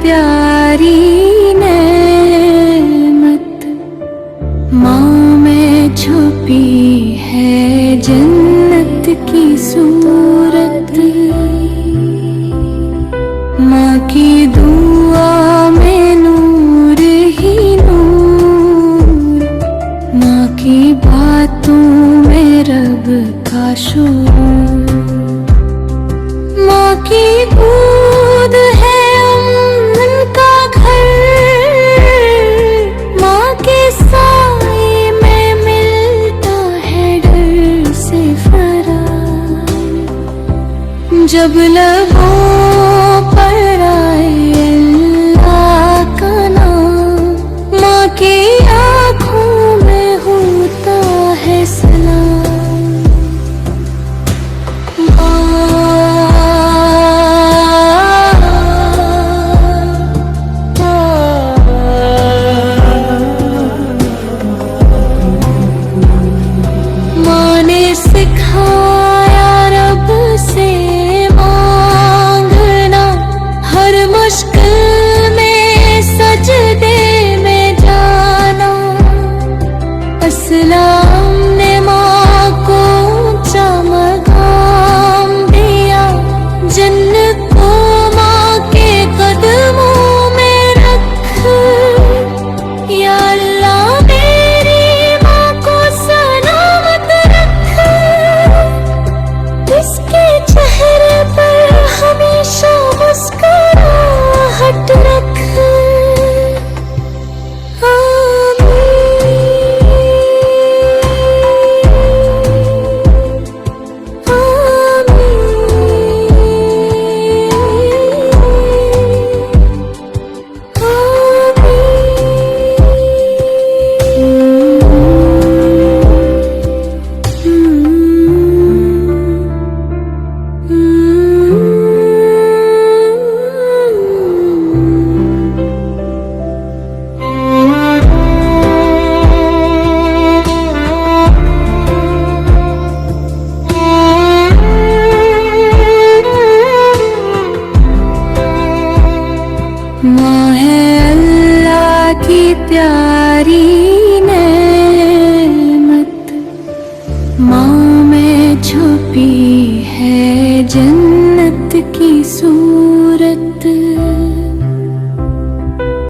प्यारी नेमत, माँ में छुपी है जन्नत की सूरत। माँ की दुआ में नूर ही नूर, माँ की बातों में रब का शूर। माँ की गोद है अमन का घर, माँ के साए में मिलता है डर से फरार। जब लबों पर आए अल्लाह का नाम, माँ की आँखों में होता है सलाम। माँ ने सिखाया रब से मांगना, हर मुश्किल में सजदे में जाना। अस्सलाम ने माँ को ऊंचा मकाम दिया, जन्नत को माँ के कदमों में रख। या अल्लाह मेरी माँ को सलामत रख, इसके चेहरे पर हमेशा मुस्कुराहट रख। माँ है अल्लाह की प्यारी नेमत, माँ में छुपी है जन्नत की सूरत।